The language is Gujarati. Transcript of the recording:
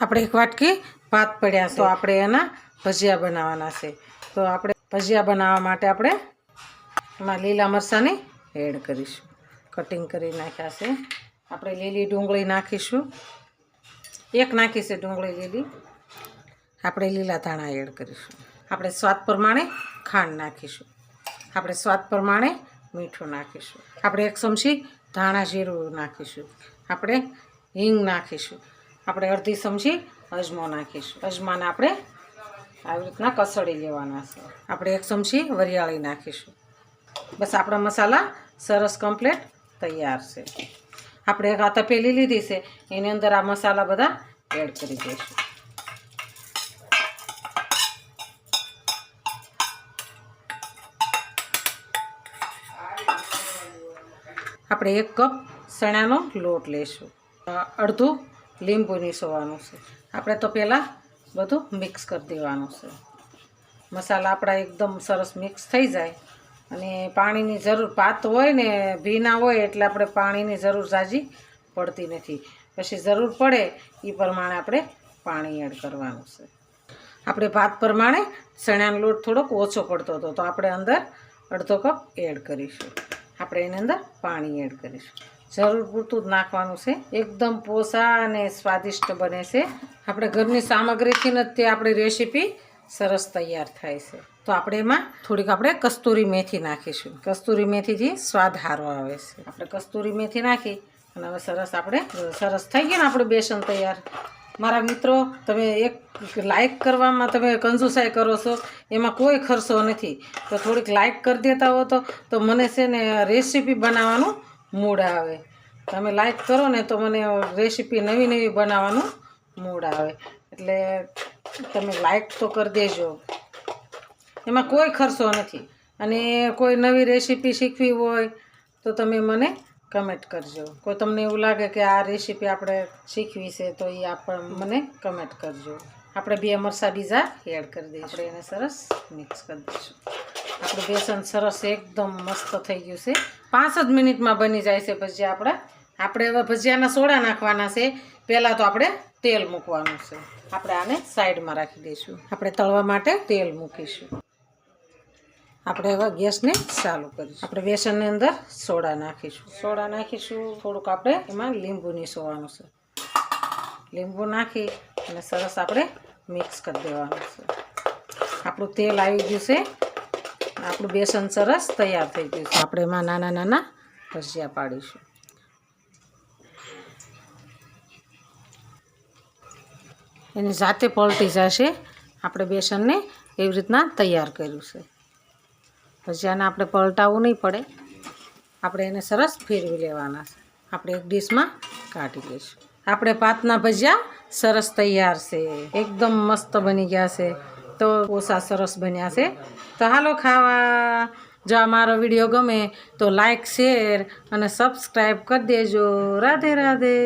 આપણે એક વાટકી ભાત પડ્યા છે, તો આપણે એના ભજીયા બનાવવાના છે। તો આપણે ભજીયા બનાવવા માટે આપણે એમાં લીલા મરચાંની એડ કરીશું, કટિંગ કરી નાખ્યા છે। આપણે લીલી ડુંગળી નાખીશું, એક નાખી છે ડુંગળી લીલી। આપણે લીલા ધાણા એડ કરીશું, આપણે સ્વાદ પ્રમાણે ખાંડ નાખીશું, આપણે સ્વાદ પ્રમાણે મીઠું નાખીશું, આપણે 1 ચમચી ધાણા જીરું નાખીશું, આપણે હિંગ નાખીશું, આપણે અડધી ચમચી અજમો નાખીશું। અજમાને આપણે આવી રીતના કસળી લેવાના છે। આપણે 1 ચમચી વરિયાળી નાખીશું। બસ આપણા મસાલા સરસ કમ્પ્લીટ તૈયાર છે। આપણે એક આ તપેલી લીધી છે, એની અંદર આ મસાલા બધા એડ કરી દઈશું। આપણે 1 કપ ચણાનો લોટ લઈશું, અડધું લીંબુ નીસોવાનું છે। આપણે તો પહેલાં બધું મિક્સ કરી દેવાનું છે। મસાલા આપણા એકદમ સરસ મિક્સ થઈ જાય અને પાણીની જરૂર, ભાત હોય ને ભીના હોય એટલે આપણે પાણીની જરૂર ઝાઝી પડતી નથી, પછી જરૂર પડે એ પ્રમાણે આપણે પાણી એડ કરવાનું છે। આપણે ભાત પ્રમાણે ચણાનો લોટ થોડોક ઓછો પડતો હતો, તો આપણે અંદર અડધો કપ એડ કરીશું। આપણે એની અંદર પાણી એડ કરીશું, જરૂર પૂરતું જ નાખવાનું છે। એકદમ પોસા અને સ્વાદિષ્ટ બને છે। આપણે ઘરની સામગ્રીથી જ તે આપણી રેસીપી સરસ તૈયાર થાય છે। તો આપણે એમાં થોડીક આપણે કસ્તુરી મેથી નાખીશું, કસ્તુરી મેથીથી સ્વાદ સારો આવે છે। આપણે કસ્તુરી મેથી નાખી અને હવે સરસ આપણે સરસ થઈ ગયું ને આપણું બેસન તૈયાર। મારા મિત્રો, તમે એક લાઈક કરવામાં તમે કંજુસાઈ કરો છો, એમાં કોઈ ખર્ચો નથી, તો થોડીક લાઈક કરી દેતા હો તો મને છે ને રેસીપી બનાવવાનું મૂડ આવે। તમે લાઈક કરો ને તો મને રેસીપી નવી નવી બનાવવાનું મૂડ આવે, એટલે તમે લાઈક તો કરી દેજો, એમાં કોઈ ખર્ચો નથી। અને કોઈ નવી રેસીપી શીખવી હોય તો તમે મને કમેન્ટ કરજો। કોઈ તમને એવું લાગે કે આ રેસીપી આપણે શીખવી છે તો એ મને કમેન્ટ કરજો। આપણે 2 મરચાં બીજા એડ કરી દઈશું, આપણે એને સરસ મિક્સ કરી દઈશું। આપણું બેસન સરસ એકદમ મસ્ત થઈ ગયું છે, 5 જ મિનિટમાં બની જાય છે ભજીયા આપણા। આપણે હવે ભજીયાના સોડા નાખવાના છે, પહેલાં તો આપણે તેલ મૂકવાનું છે। આપણે આને સાઈડમાં રાખી દઈશું, આપણે તળવા માટે તેલ મૂકીશું। આપણે હવે ગેસને ચાલુ કરીશું, આપણે બેસનની અંદર સોડા નાખીશું, થોડુંક આપણે એમાં લીંબુ નીસોવાનું છે। લીંબુ નાખી અને સરસ આપણે મિક્સ કરી દેવાનું છે। આપણું તેલ આવી ગયું છે, આપણું બેસન સરસ તૈયાર થઈ ગયું છે। આપણે એમાં નાના નાના ભજીયા પાડીશું, એની જાતે પલટી જશે। આપણે બેસનને એવી રીતના તૈયાર કર્યું છે। ભજીયાને આપણે પલટાવવું નહીં પડે, આપણે એને સરસ ફેરવી લેવાના છે। આપણે એક ડીશમાં કાઢી લઈશું। આપણે ભાતના ભજીયા સરસ તૈયાર છે, એકદમ મસ્ત બની ગયા છે, તો ઓછા સરસ બન્યા છે। તો હાલો ખાવા। જો અમારો વિડીયો ગમે તો લાઈક, શેર અને સબસ્ક્રાઈબ કરી દેજો। રાધે રાધે।